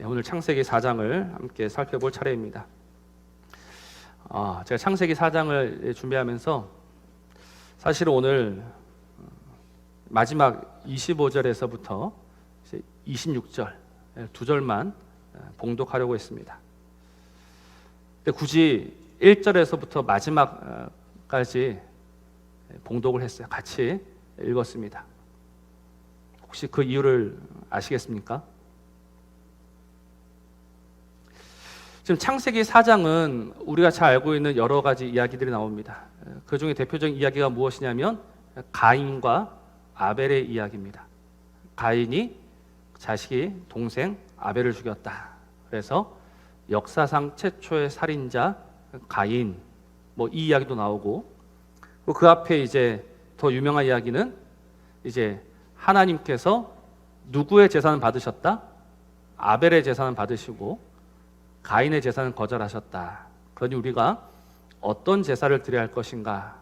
오늘 창세기 4장을 함께 살펴볼 차례입니다. 제가 창세기 4장을 준비하면서 사실 오늘 마지막 25절에서부터 26절 두 절만 봉독하려고 했습니다. 근데 굳이 1절에서부터 마지막까지 봉독을 했어요. 같이 읽었습니다. 혹시 그 이유를 아시겠습니까? 지금 창세기 4장은 우리가 잘 알고 있는 여러 가지 이야기들이 나옵니다. 그 중에 대표적인 이야기가 무엇이냐면 가인과 아벨의 이야기입니다. 가인이 자식이 동생 아벨을 죽였다. 그래서 역사상 최초의 살인자 가인, 이 이야기도 나오고, 그 앞에 이제 더 유명한 이야기는 이제 하나님께서 누구의 재산을 받으셨다? 아벨의 재산을 받으시고 가인의 재산을 거절하셨다. 그러니 우리가 어떤 제사를 드려야 할 것인가,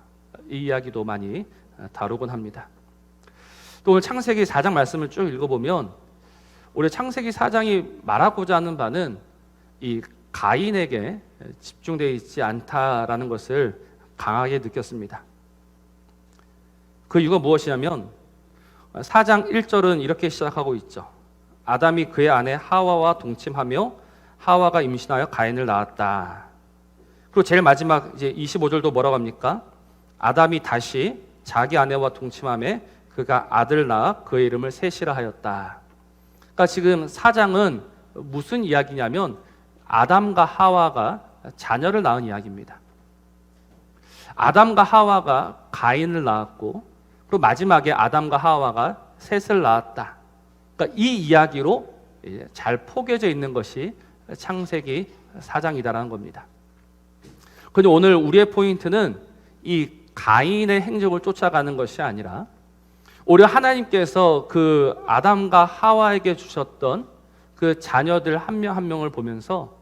이 이야기도 많이 다루곤 합니다. 또 오늘 창세기 4장 말씀을 쭉 읽어보면 우리 창세기 4장이 말하고자 하는 바는 이 가인에게 집중되어 있지 않다라는 것을 강하게 느꼈습니다. 그 이유가 무엇이냐면 4장 1절은 이렇게 시작하고 있죠. 아담이 그의 아내 하와와 동침하며 하와가 임신하여 가인을 낳았다. 그리고 제일 마지막 이제 25절도 뭐라고 합니까? 아담이 다시 자기 아내와 동침하며 그가 아들을 낳아 그의 이름을 셋이라 하였다. 그러니까 지금 4장은 무슨 이야기냐면 아담과 하와가 자녀를 낳은 이야기입니다. 아담과 하와가 가인을 낳았고, 그리고 마지막에 아담과 하와가 셋을 낳았다. 그러니까 이 이야기로 잘 포개져 있는 것이 창세기 4장이다라는 겁니다. 그런데 오늘 우리의 포인트는 이 가인의 행적을 쫓아가는 것이 아니라 오히려 하나님께서 그 아담과 하와에게 주셨던 그 자녀들 한 명 한 명을 보면서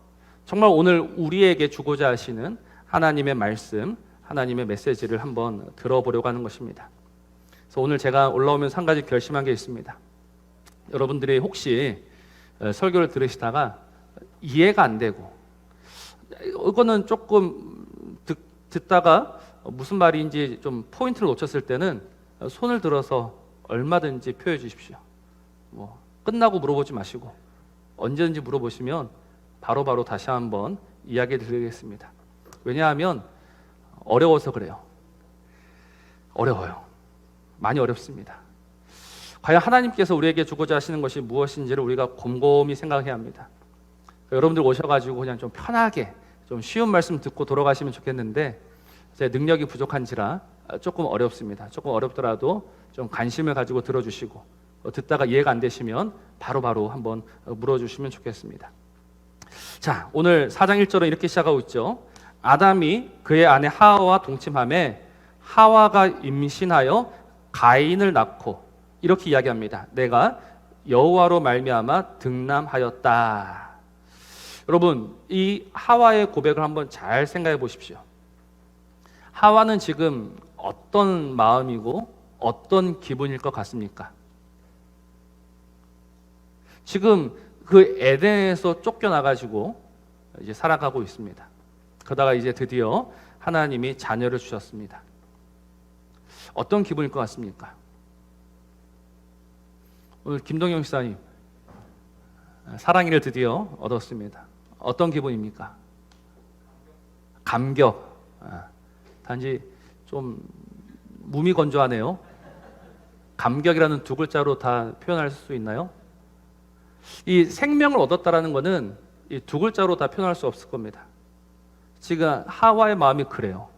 정말 오늘 우리에게 주고자 하시는 하나님의 말씀, 하나님의 메시지를 한번 들어보려고 하는 것입니다. 그래서 오늘 제가 올라오면서 한 가지 결심한 게 있습니다. 여러분들이 혹시 설교를 들으시다가 이해가 안 되고, 이거는 조금 듣다가 무슨 말인지 좀 포인트를 놓쳤을 때는 손을 들어서 얼마든지 표해 주십시오. 끝나고 물어보지 마시고 언제든지 물어보시면 바로바로 다시 한번 이야기 드리겠습니다. 왜냐하면 어려워서 그래요. 어려워요. 많이 어렵습니다. 과연 하나님께서 우리에게 주고자 하시는 것이 무엇인지를 우리가 곰곰이 생각해야 합니다. 여러분들 오셔가지고 그냥 좀 편하게 좀 쉬운 말씀 듣고 돌아가시면 좋겠는데 제 능력이 부족한지라 조금 어렵습니다. 조금 어렵더라도 좀 관심을 가지고 들어주시고 듣다가 이해가 안 되시면 바로바로 한번 물어주시면 좋겠습니다. 자, 오늘 4장 1절은 이렇게 시작하고 있죠. 아담이 그의 아내 하와와 동침하며 하와가 임신하여 가인을 낳고, 이렇게 이야기합니다. 내가 여호와로 말미암아 득남하였다. 여러분, 이 하와의 고백을 한번 잘 생각해 보십시오. 하와는 지금 어떤 마음이고 어떤 기분일 것 같습니까? 지금 그 에덴에서 쫓겨나가지고 이제 살아가고 있습니다. 그러다가 이제 드디어 하나님이 자녀를 주셨습니다. 어떤 기분일 것 같습니까? 오늘 김동영 목사님 사랑이를 드디어 얻었습니다. 어떤 기분입니까? 감격. 단지 좀 무미건조하네요. 감격이라는 두 글자로 다 표현할 수 있나요? 이 생명을 얻었다라는 것은 이 두 글자로 다 표현할 수 없을 겁니다. 지금 하와의 마음이 그래요.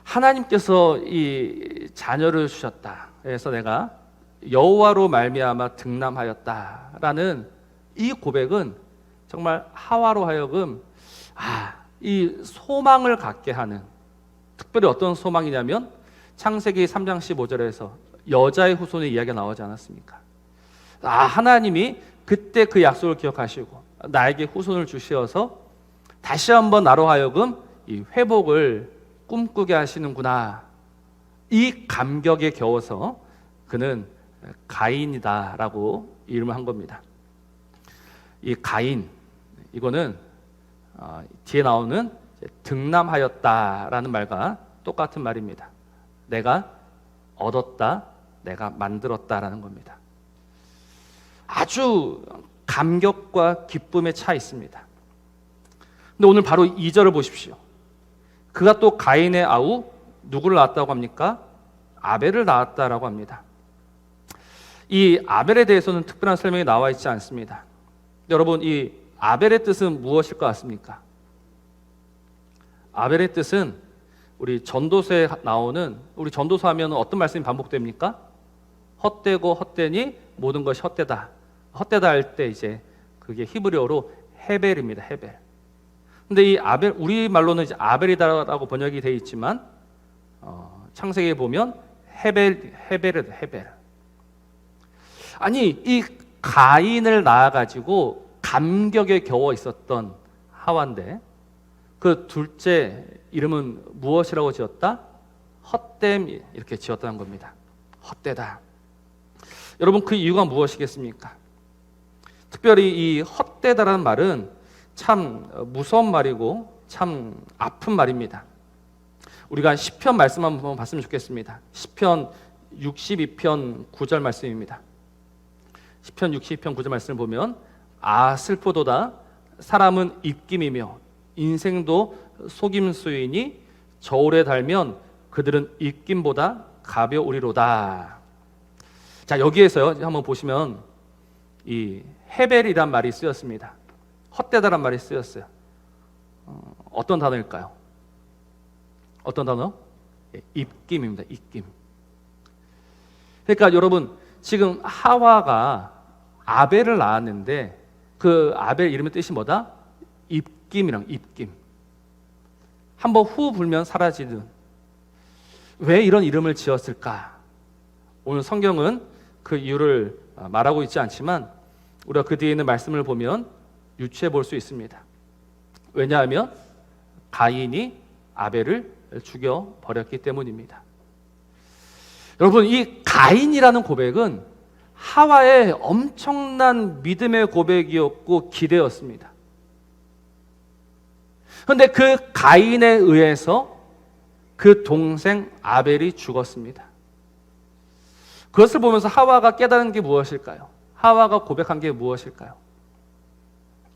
하나님께서 이 자녀를 주셨다. 그래서 내가 여호와로 말미암아 득남하였다라는 이 고백은 정말 하와로 하여금 이 소망을 갖게 하는, 특별히 어떤 소망이냐면 창세기 3장 15절에서 여자의 후손의 이야기가 나오지 않았습니까? 하나님이 그때 그 약속을 기억하시고 나에게 후손을 주시어서 다시 한번 나로 하여금 이 회복을 꿈꾸게 하시는구나. 이 감격에 겨워서 그는 가인이다라고 이름을 한 겁니다. 이 가인, 이거는 뒤에 나오는 득남하였다라는 말과 똑같은 말입니다. 내가 얻었다, 내가 만들었다라는 겁니다. 아주 감격과 기쁨에 차 있습니다. 근데 오늘 바로 2절을 보십시오. 그가 또 가인의 아우 누구를 낳았다고 합니까? 아벨을 낳았다라고 합니다. 이 아벨에 대해서는 특별한 설명이 나와 있지 않습니다. 여러분, 이 아벨의 뜻은 무엇일 것 같습니까? 아벨의 뜻은 우리 전도서에 나오는, 우리 전도서 하면 어떤 말씀이 반복됩니까? 헛되고 헛되니 모든 것이 헛되다. 헛되다 할 때 이제 그게 히브리어로 헤벨입니다. 헤벨. 근데 이 아벨, 우리 말로는 이제 아벨이다라고 번역이 되어 있지만 창세기에 보면 헤벨. 아니, 이 가인을 낳아가지고 감격에 겨워 있었던 하와인데 그 둘째 이름은 무엇이라고 지었다? 헛됨, 이렇게 지었다는 겁니다. 헛되다. 여러분, 그 이유가 무엇이겠습니까? 특별히 이 헛되다라는 말은 참 무서운 말이고 참 아픈 말입니다. 우리가 시편 말씀 한번 봤으면 좋겠습니다. 시편 62편 9절 말씀입니다. 시편 62편 9절 말씀을 보면 슬프도다 사람은 입김이며 인생도 속임수이니 저울에 달면 그들은 입김보다 가벼우리로다. 자, 여기에서요 한번 보시면 이 헤벨이란 말이 쓰였습니다. 헛되다란 말이 쓰였어요. 어떤 단어일까요? 어떤 단어? 입김입니다. 입김. 그러니까 여러분, 지금 하와가 아벨을 낳았는데 그 아벨 이름의 뜻이 뭐다? 입김이랑 입김. 한번 후 불면 사라지는. 왜 이런 이름을 지었을까? 오늘 성경은 그 이유를 말하고 있지 않지만 우리가 그 뒤에 있는 말씀을 보면 유추해 볼 수 있습니다. 왜냐하면 가인이 아벨을 죽여 버렸기 때문입니다. 여러분, 이 가인이라는 고백은 하와의 엄청난 믿음의 고백이었고 기대였습니다. 그런데 그 가인에 의해서 그 동생 아벨이 죽었습니다. 그것을 보면서 하와가 깨달은 게 무엇일까요? 하와가 고백한 게 무엇일까요?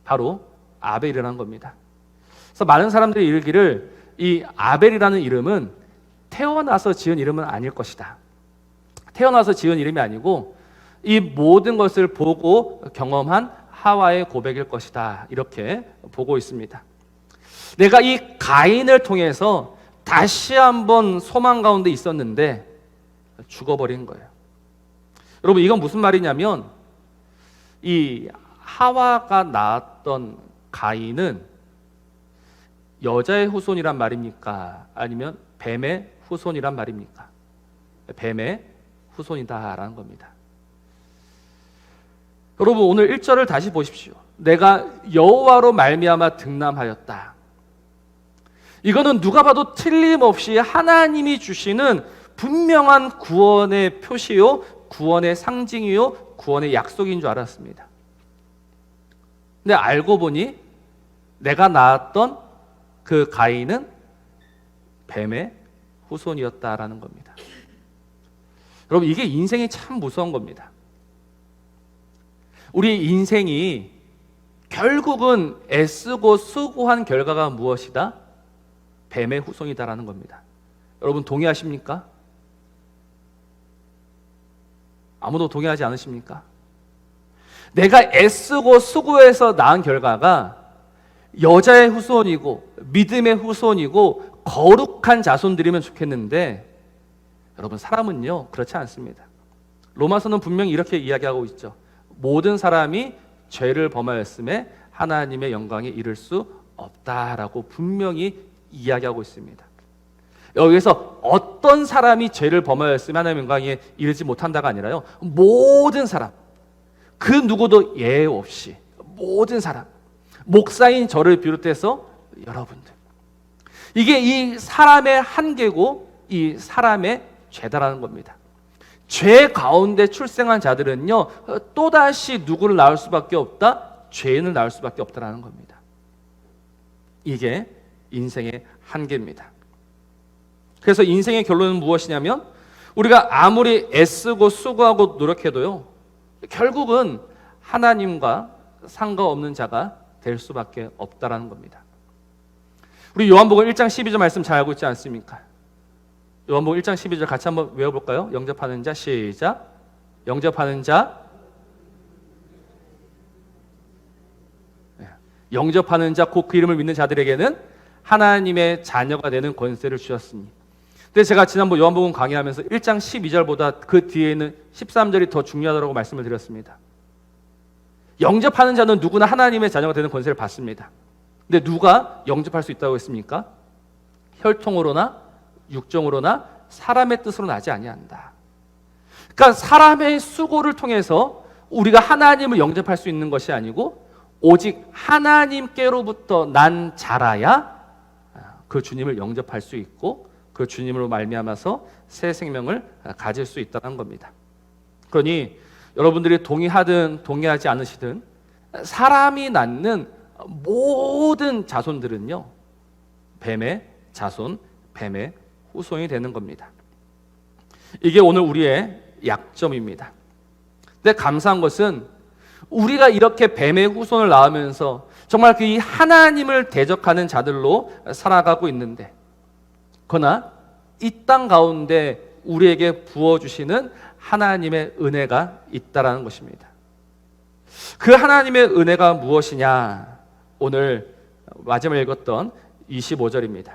바로 아벨이라는 겁니다. 그래서 많은 사람들이 이르기를 이 아벨이라는 이름은 태어나서 지은 이름은 아닐 것이다. 태어나서 지은 이름이 아니고 이 모든 것을 보고 경험한 하와의 고백일 것이다. 이렇게 보고 있습니다. 내가 이 가인을 통해서 다시 한번 소망 가운데 있었는데 죽어버린 거예요. 여러분, 이건 무슨 말이냐면 이 하와가 낳았던 가인은 여자의 후손이란 말입니까? 아니면 뱀의 후손이란 말입니까? 뱀의 후손이다라는 겁니다. 여러분, 오늘 1절을 다시 보십시오. 내가 여호와로 말미암아 득남하였다. 이거는 누가 봐도 틀림없이 하나님이 주시는 분명한 구원의 표시요, 구원의 상징이요, 구원의 약속인 줄 알았습니다. 근데 알고 보니 내가 낳았던 그 가인은 뱀의 후손이었다라는 겁니다. 여러분, 이게 인생이 참 무서운 겁니다. 우리 인생이 결국은 애쓰고 수고한 결과가 무엇이다? 뱀의 후손이다라는 겁니다. 여러분, 동의하십니까? 아무도 동의하지 않으십니까? 내가 애쓰고 수고해서 낳은 결과가 여자의 후손이고 믿음의 후손이고 거룩한 자손들이면 좋겠는데 여러분, 사람은요 그렇지 않습니다. 로마서는 분명히 이렇게 이야기하고 있죠. 모든 사람이 죄를 범하였음에 하나님의 영광에 이를 수 없다라고 분명히 이야기하고 있습니다. 여기서 어떤 사람이 죄를 범하였으면 하나님의 영광에 이르지 못한다가 아니라요, 모든 사람, 그 누구도 예외 없이 모든 사람, 목사인 저를 비롯해서 여러분들, 이게 이 사람의 한계고 이 사람의 죄다라는 겁니다. 죄 가운데 출생한 자들은요 또다시 누구를 낳을 수밖에 없다? 죄인을 낳을 수밖에 없다는 겁니다. 이게 인생의 한계입니다. 그래서 인생의 결론은 무엇이냐면 우리가 아무리 애쓰고 수고하고 노력해도요, 결국은 하나님과 상관없는 자가 될 수밖에 없다는 겁니다. 우리 요한복음 1장 12절 말씀 잘 알고 있지 않습니까? 요한복음 1장 12절 같이 한번 외워볼까요? 영접하는 자, 시작. 영접하는 자, 영접하는 자, 곧 그 이름을 믿는 자들에게는 하나님의 자녀가 되는 권세를 주셨으니. 근데 제가 지난번 요한복음 강의하면서 1장 12절보다 그 뒤에 있는 13절이 더 중요하다고 말씀을 드렸습니다. 영접하는 자는 누구나 하나님의 자녀가 되는 권세를 받습니다. 근데 누가 영접할 수 있다고 했습니까? 혈통으로나 육정으로나 사람의 뜻으로 나지 아니한다. 그러니까 사람의 수고를 통해서 우리가 하나님을 영접할 수 있는 것이 아니고 오직 하나님께로부터 난 자라야 그 주님을 영접할 수 있고 그 주님으로 말미암아서 새 생명을 가질 수 있다는 겁니다. 그러니 여러분들이 동의하든 동의하지 않으시든 사람이 낳는 모든 자손들은요, 뱀의 자손, 뱀의 후손이 되는 겁니다. 이게 오늘 우리의 약점입니다. 근데 감사한 것은 우리가 이렇게 뱀의 후손을 낳으면서 정말 그 이 하나님을 대적하는 자들로 살아가고 있는데, 그러나 이 땅 가운데 우리에게 부어주시는 하나님의 은혜가 있다라는 것입니다. 그 하나님의 은혜가 무엇이냐? 오늘 마지막에 읽었던 25절입니다.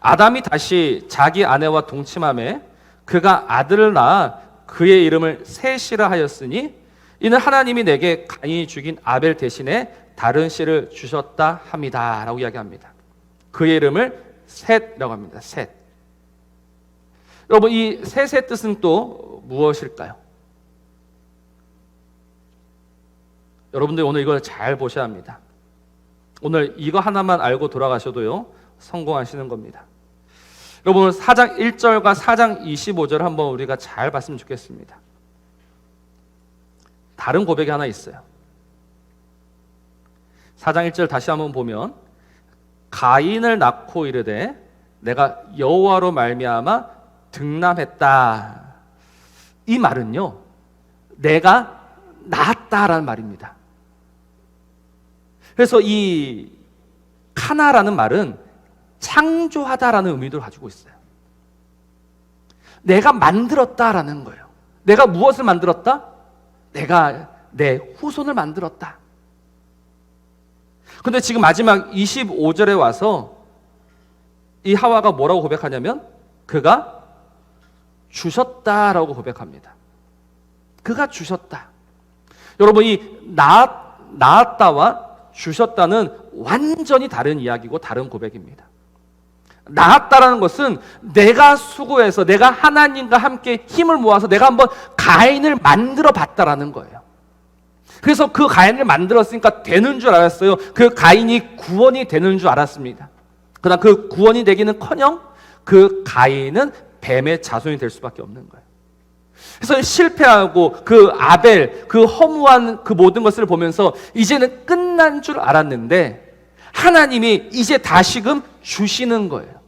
아담이 다시 자기 아내와 동침함에 그가 아들을 낳아 그의 이름을 셋이라 하였으니 이는 하나님이 내게 가인이 죽인 아벨 대신에 다른 씨를 주셨다 합니다 라고 이야기합니다. 그의 이름을 셋이라고 합니다. 셋. 여러분, 이 셋의 뜻은 또 무엇일까요? 여러분들 오늘 이걸 잘 보셔야 합니다. 오늘 이거 하나만 알고 돌아가셔도요, 성공하시는 겁니다. 여러분, 4장 1절과 4장 25절 한번 우리가 잘 봤으면 좋겠습니다. 다른 고백이 하나 있어요. 4장 1절 다시 한번 보면 가인을 낳고 이르되 내가 여호와로 말미암아 등남했다. 이 말은요, 내가 낳았다라는 말입니다. 그래서 이 카나라는 말은 창조하다라는 의미도 가지고 있어요. 내가 만들었다라는 거예요. 내가 무엇을 만들었다? 내가 내 후손을 만들었다. 근데 지금 마지막 25절에 와서 이 하와가 뭐라고 고백하냐면 그가 주셨다라고 고백합니다. 그가 주셨다. 여러분, 이 낳았다와 주셨다는 완전히 다른 이야기고 다른 고백입니다. 낳았다라는 것은 내가 수고해서 내가 하나님과 함께 힘을 모아서 내가 한번 가인을 만들어 봤다라는 거예요. 그래서 그 가인을 만들었으니까 되는 줄 알았어요. 그 가인이 구원이 되는 줄 알았습니다. 그러나 그 구원이 되기는커녕 그 가인은 뱀의 자손이 될 수밖에 없는 거예요. 그래서 실패하고 그 아벨, 그 허무한 그 모든 것을 보면서 이제는 끝난 줄 알았는데 하나님이 이제 다시금 주시는 거예요.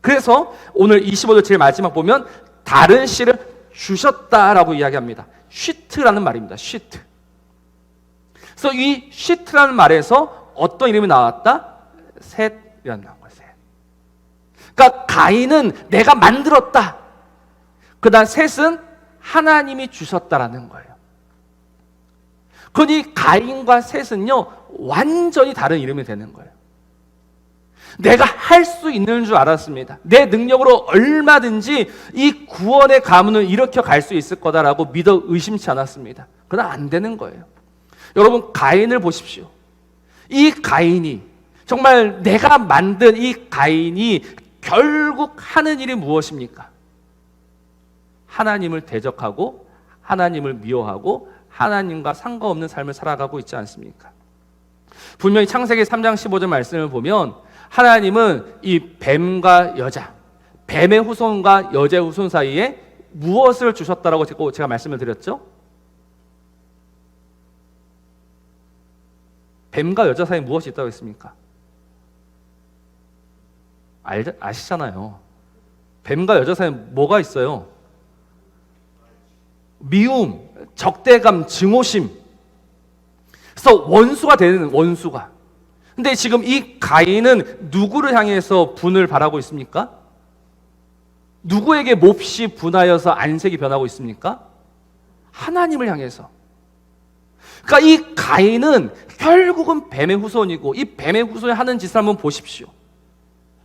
그래서 오늘 25절 제일 마지막 보면 다른 씨를 주셨다라고 이야기합니다. 쉬트라는 말입니다. 쉬트. 그래서 이 쉬트라는 말에서 어떤 이름이 나왔다? 셋이라는 나온 거예요. 셋. 그러니까 가인은 내가 만들었다. 그다음 셋은 하나님이 주셨다라는 거예요. 그러니 가인과 셋은요, 완전히 다른 이름이 되는 거예요. 내가 할 수 있는 줄 알았습니다. 내 능력으로 얼마든지 이 구원의 가문을 일으켜 갈 수 있을 거다라고 믿어 의심치 않았습니다. 그러나 안 되는 거예요. 여러분, 가인을 보십시오. 이 가인이 정말 내가 만든 이 가인이 결국 하는 일이 무엇입니까? 하나님을 대적하고 하나님을 미워하고 하나님과 상관없는 삶을 살아가고 있지 않습니까? 분명히 창세기 3장 15절 말씀을 보면 하나님은 이 뱀과 여자, 뱀의 후손과 여자의 후손 사이에 무엇을 주셨다라고 제가 말씀을 드렸죠? 뱀과 여자 사이에 무엇이 있다고 했습니까? 아시잖아요. 뱀과 여자 사이에 뭐가 있어요? 미움, 적대감, 증오심. 그래서 원수가 되는 원수가. 근데 지금 이 가인은 누구를 향해서 분을 발하고 있습니까? 누구에게 몹시 분하여서 안색이 변하고 있습니까? 하나님을 향해서. 그러니까 이 가인은 결국은 뱀의 후손이고, 이 뱀의 후손이 하는 짓을 한번 보십시오.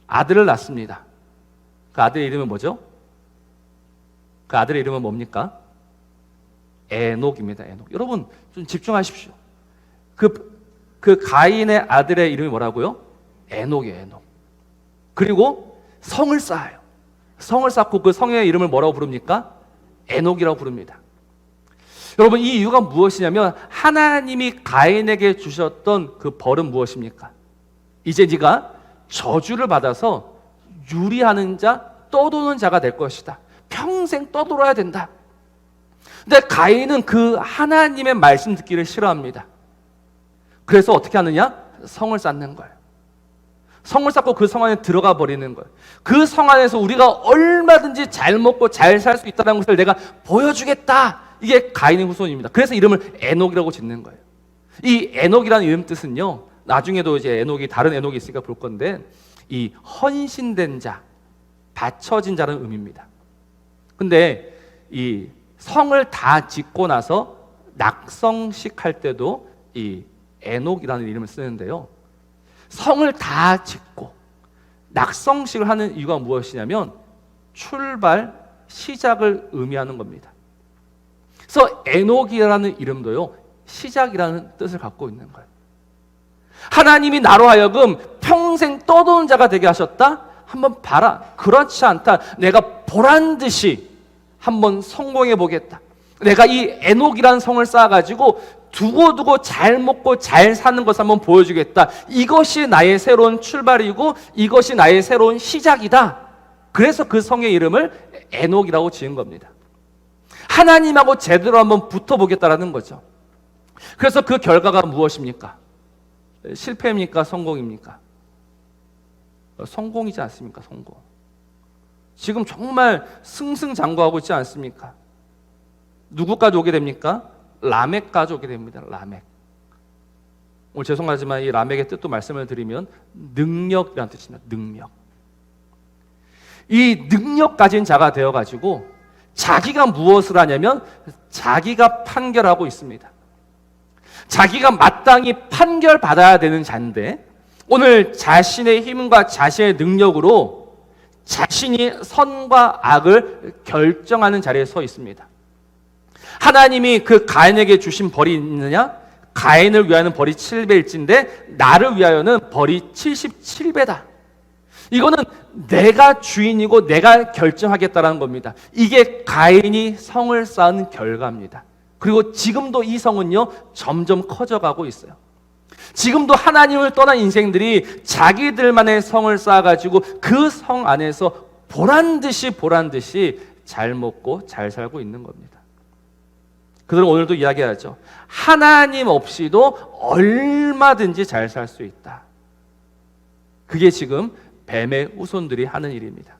아들을 낳습니다. 그 아들의 이름은 뭐죠? 그 아들의 이름은 뭡니까? 에녹입니다. 에녹. 여러분 좀 집중하십시오. 그 가인의 아들의 이름이 뭐라고요? 에녹이에요. 에녹. 그리고 성을 쌓아요. 성을 쌓고 그 성의 이름을 뭐라고 부릅니까? 에녹이라고 부릅니다. 여러분, 이 이유가 무엇이냐면 하나님이 가인에게 주셨던 그 벌은 무엇입니까? 이제 네가 저주를 받아서 유리하는 자, 떠도는 자가 될 것이다. 평생 떠돌아야 된다. 근데 가인은 그 하나님의 말씀 듣기를 싫어합니다. 그래서 어떻게 하느냐? 성을 쌓는 거예요. 성을 쌓고 그 성 안에 들어가 버리는 거예요. 그 성 안에서 우리가 얼마든지 잘 먹고 잘 살 수 있다는 것을 내가 보여주겠다. 이게 가인의 후손입니다. 그래서 이름을 에녹이라고 짓는 거예요. 이 에녹이라는 이름 뜻은요, 나중에도 이제 에녹이 다른 에녹이 있으니까 볼 건데, 이 헌신된 자, 바쳐진 자라는 의미입니다. 근데 이 성을 다 짓고 나서 낙성식 할 때도 이 에녹이라는 이름을 쓰는데요, 성을 다 짓고 낙성식을 하는 이유가 무엇이냐면 출발, 시작을 의미하는 겁니다. 그래서 에녹이라는 이름도요, 시작이라는 뜻을 갖고 있는 거예요. 하나님이 나로 하여금 평생 떠도는 자가 되게 하셨다? 한번 봐라. 그렇지 않다. 내가 보란듯이 한번 성공해 보겠다. 내가 이 에녹이라는 성을 쌓아가지고 두고두고 잘 먹고 잘 사는 것을 한번 보여주겠다. 이것이 나의 새로운 출발이고 이것이 나의 새로운 시작이다. 그래서 그 성의 이름을 에녹이라고 지은 겁니다. 하나님하고 제대로 한번 붙어보겠다라는 거죠. 그래서 그 결과가 무엇입니까? 실패입니까? 성공입니까? 성공이지 않습니까? 성공. 지금 정말 승승장구하고 있지 않습니까? 누구까지 오게 됩니까? 라멕까지 오게 됩니다. 라멕. 오늘 죄송하지만 이 라멕의 뜻도 말씀을 드리면 능력이라는 뜻입니다. 능력. 이 능력 가진 자가 되어가지고 자기가 무엇을 하냐면 자기가 판결하고 있습니다. 자기가 마땅히 판결받아야 되는 자인데 오늘 자신의 힘과 자신의 능력으로 자신이 선과 악을 결정하는 자리에 서 있습니다. 하나님이 그 가인에게 주신 벌이 있느냐? 가인을 위하여는 벌이 7배일진데 나를 위하여는 벌이 77배다. 이거는 내가 주인이고 내가 결정하겠다라는 겁니다. 이게 가인이 성을 쌓은 결과입니다. 그리고 지금도 이 성은요, 점점 커져가고 있어요. 지금도 하나님을 떠난 인생들이 자기들만의 성을 쌓아가지고 그 성 안에서 보란듯이 잘 먹고 잘 살고 있는 겁니다. 그들은 오늘도 이야기하죠. 하나님 없이도 얼마든지 잘 살 수 있다. 그게 지금 뱀의 후손들이 하는 일입니다.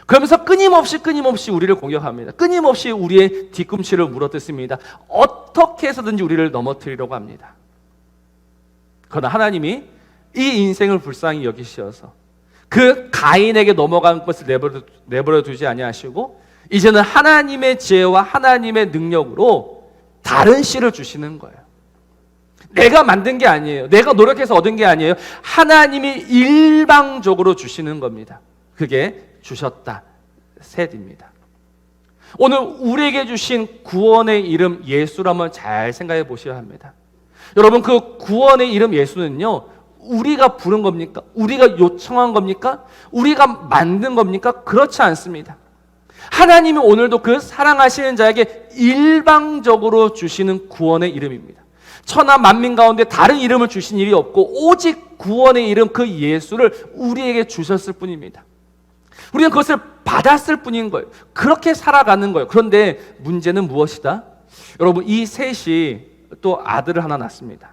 그러면서 끊임없이 우리를 공격합니다. 끊임없이 우리의 뒤꿈치를 물어뜯습니다. 어떻게 해서든지 우리를 넘어뜨리려고 합니다. 그러나 하나님이 이 인생을 불쌍히 여기시어서 그 가인에게 넘어간 것을 내버려 두지 아니하시고 이제는 하나님의 지혜와 하나님의 능력으로 다른 씨를 주시는 거예요. 내가 만든 게 아니에요. 내가 노력해서 얻은 게 아니에요. 하나님이 일방적으로 주시는 겁니다. 그게 주셨다. 셋입니다. 오늘 우리에게 주신 구원의 이름 예수를 한번 잘 생각해 보셔야 합니다. 여러분, 그 구원의 이름 예수는요, 우리가 부른 겁니까? 우리가 요청한 겁니까? 우리가 만든 겁니까? 그렇지 않습니다. 하나님이 오늘도 그 사랑하시는 자에게 일방적으로 주시는 구원의 이름입니다. 천하 만민 가운데 다른 이름을 주신 일이 없고 오직 구원의 이름 그 예수를 우리에게 주셨을 뿐입니다. 우리는 그것을 받았을 뿐인 거예요. 그렇게 살아가는 거예요. 그런데 문제는 무엇이다? 여러분, 이 셋이 또 아들을 하나 낳습니다.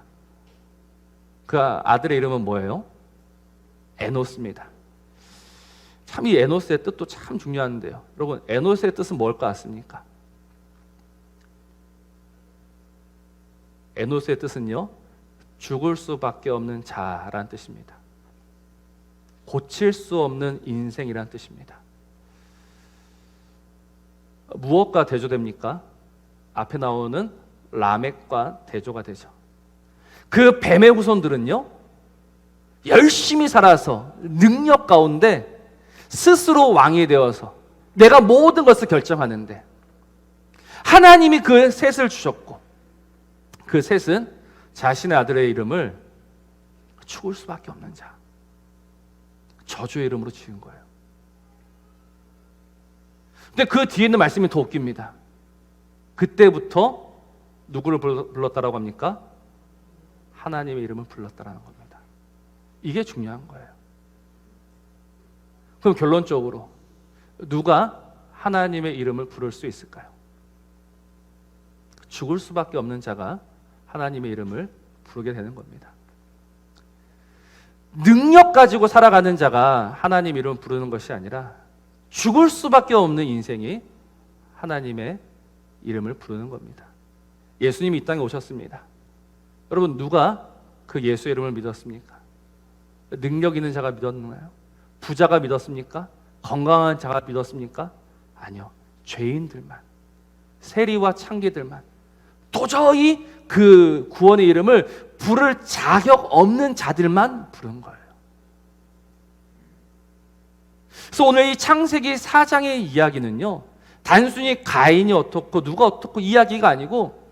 그 아들의 이름은 뭐예요? 에노스입니다. 참 이 에노스의 뜻도 참 중요한데요. 여러분, 에노스의 뜻은 뭘 것 같습니까? 에노스의 뜻은요, 죽을 수밖에 없는 자라는 뜻입니다. 고칠 수 없는 인생이란 뜻입니다. 무엇과 대조됩니까? 앞에 나오는 라멕과 대조가 되죠. 그 뱀의 후손들은요, 열심히 살아서 능력 가운데 스스로 왕이 되어서 내가 모든 것을 결정하는데, 하나님이 그 셋을 주셨고, 그 셋은 자신의 아들의 이름을 죽을 수밖에 없는 자, 저주의 이름으로 지은 거예요. 근데 그 뒤에 있는 말씀이 더 웃깁니다. 그때부터 누구를 불렀다라고 합니까? 하나님의 이름을 불렀다라는 겁니다. 이게 중요한 거예요. 그럼 결론적으로 누가 하나님의 이름을 부를 수 있을까요? 죽을 수밖에 없는 자가 하나님의 이름을 부르게 되는 겁니다. 능력 가지고 살아가는 자가 하나님 이름을 부르는 것이 아니라 죽을 수밖에 없는 인생이 하나님의 이름을 부르는 겁니다. 예수님이 이 땅에 오셨습니다. 여러분, 누가 그 예수의 이름을 믿었습니까? 능력 있는 자가 믿었나요? 부자가 믿었습니까? 건강한 자가 믿었습니까? 아니요. 죄인들만, 세리와 창기들만, 도저히 그 구원의 이름을 부를 자격 없는 자들만 부른 거예요. 그래서 오늘 이 창세기 4장의 이야기는요, 단순히 가인이 어떻고 누가 어떻고 이야기가 아니고,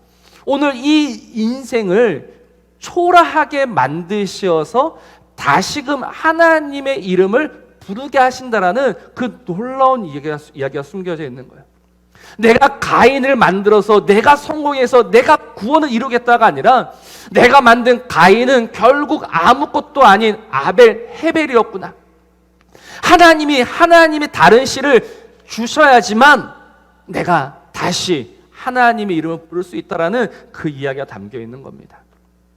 오늘 이 인생을 초라하게 만드셔서 다시금 하나님의 이름을 부르게 하신다라는 그 놀라운 이야기가 숨겨져 있는 거예요. 내가 가인을 만들어서 내가 성공해서 내가 구원을 이루겠다가 아니라, 내가 만든 가인은 결국 아무것도 아닌 아벨, 헤벨이었구나. 하나님이 다른 씨를 주셔야지만 내가 다시 하나님의 이름을 부를 수 있다라는 그 이야기가 담겨 있는 겁니다.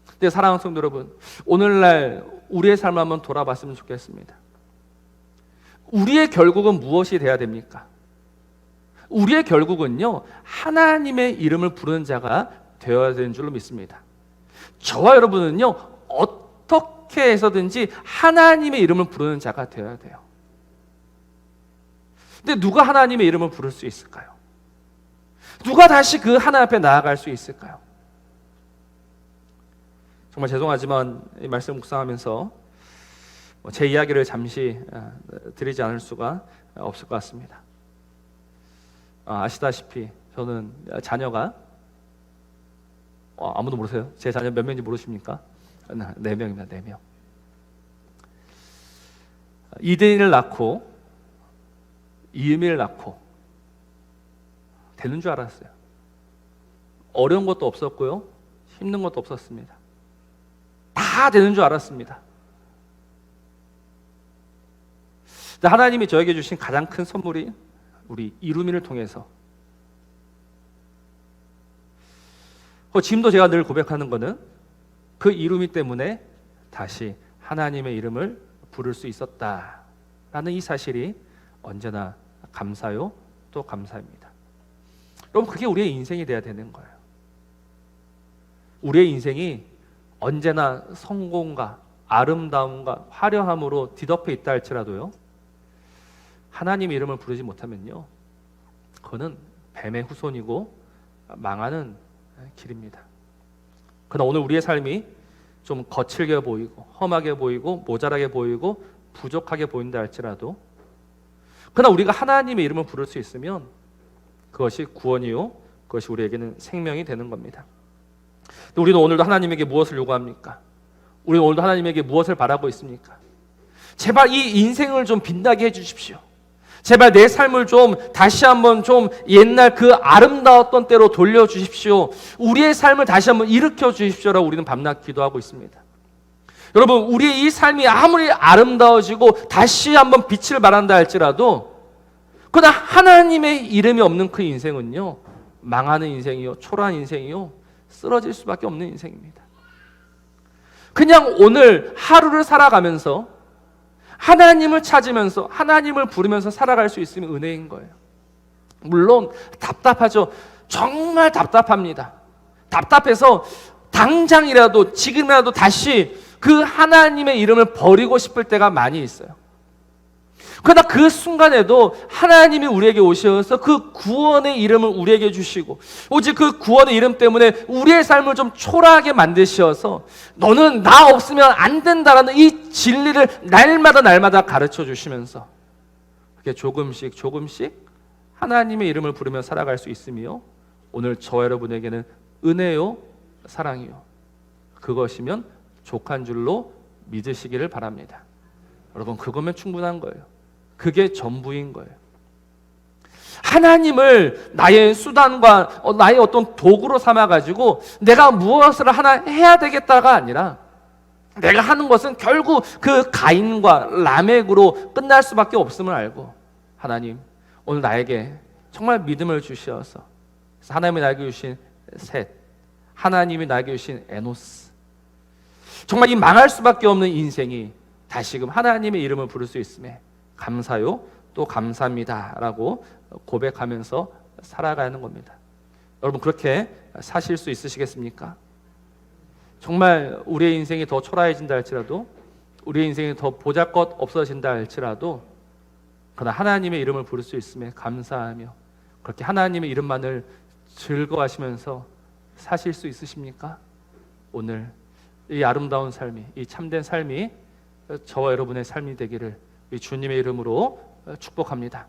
근데 사랑하는 성도 여러분, 오늘날 우리의 삶을 한번 돌아봤으면 좋겠습니다. 우리의 결국은 무엇이 돼야 됩니까? 우리의 결국은요, 하나님의 이름을 부르는 자가 되어야 되는 줄로 믿습니다. 저와 여러분은요, 어떻게 해서든지 하나님의 이름을 부르는 자가 되어야 돼요. 근데 누가 하나님의 이름을 부를 수 있을까요? 누가 다시 그 하나님 앞에 나아갈 수 있을까요? 정말 죄송하지만 이 말씀 묵상하면서 제 이야기를 잠시 드리지 않을 수가 없을 것 같습니다. 아시다시피 저는 자녀가 아무도 모르세요? 제 자녀 몇 명인지 모르십니까? 4명입니다. 4명. 이든이를 낳고 이음이를 낳고 되는 줄 알았어요. 어려운 것도 없었고요, 힘든 것도 없었습니다. 다 되는 줄 알았습니다. 하나님이 저에게 주신 가장 큰 선물이 우리 이루민을 통해서, 지금도 제가 늘 고백하는 것은 그 이루미 때문에 다시 하나님의 이름을 부를 수 있었다라는 이 사실이 언제나 감사요 또 감사입니다. 여러분, 그게 우리의 인생이 돼야 되는 거예요. 우리의 인생이 언제나 성공과 아름다움과 화려함으로 뒤덮여 있다 할지라도요, 하나님 이름을 부르지 못하면요, 그거는 뱀의 후손이고 망하는 길입니다. 그러나 오늘 우리의 삶이 좀 거칠게 보이고 험하게 보이고 모자라게 보이고 부족하게 보인다 할지라도, 그러나 우리가 하나님의 이름을 부를 수 있으면 그것이 구원이요, 그것이 우리에게는 생명이 되는 겁니다. 우리는 오늘도 하나님에게 무엇을 요구합니까? 우리는 오늘도 하나님에게 무엇을 바라고 있습니까? 제발 이 인생을 좀 빛나게 해주십시오. 제발 내 삶을 좀 다시 한번 좀 옛날 그 아름다웠던 때로 돌려주십시오. 우리의 삶을 다시 한번 일으켜 주십시오라고 우리는 밤낮 기도하고 있습니다. 여러분, 우리의 이 삶이 아무리 아름다워지고 다시 한번 빛을 발한다 할지라도, 그러나 하나님의 이름이 없는 그 인생은요, 망하는 인생이요, 초라한 인생이요, 쓰러질 수밖에 없는 인생입니다. 그냥 오늘 하루를 살아가면서 하나님을 찾으면서 하나님을 부르면서 살아갈 수 있으면 은혜인 거예요. 물론 답답하죠. 정말 답답합니다. 답답해서 당장이라도 지금이라도 다시 그 하나님의 이름을 버리고 싶을 때가 많이 있어요. 그러나 그 순간에도 하나님이 우리에게 오셔서 그 구원의 이름을 우리에게 주시고 오직 그 구원의 이름 때문에 우리의 삶을 좀 초라하게 만드셔서 너는 나 없으면 안 된다라는 이 진리를 날마다 가르쳐 주시면서 그렇게 조금씩 하나님의 이름을 부르며 살아갈 수 있으며 오늘 저와 여러분에게는 은혜요 사랑이요 그것이면 족한 줄로 믿으시기를 바랍니다. 여러분 그거면 충분한 거예요. 그게 전부인 거예요. 하나님을 나의 수단과 나의 어떤 도구로 삼아가지고 내가 무엇을 하나 해야 되겠다가 아니라 내가 하는 것은 결국 그 가인과 라멕으로 끝날 수밖에 없음을 알고 하나님 오늘 나에게 정말 믿음을 주시어서 하나님이 나에게 주신 셋, 하나님이 나에게 주신 에노스 정말 이 망할 수밖에 없는 인생이 다시금 하나님의 이름을 부를 수 있음에 감사요 또 감사합니다 라고 고백하면서 살아가는 겁니다. 여러분 그렇게 사실 수 있으시겠습니까? 정말 우리의 인생이 더 초라해진다 할지라도 우리의 인생이 더 보잘것 없어진다 할지라도 그러나 하나님의 이름을 부를 수 있음에 감사하며 그렇게 하나님의 이름만을 즐거워하시면서 사실 수 있으십니까? 오늘 이 아름다운 삶이 이 참된 삶이 저와 여러분의 삶이 되기를 이 주님의 이름으로 축복합니다.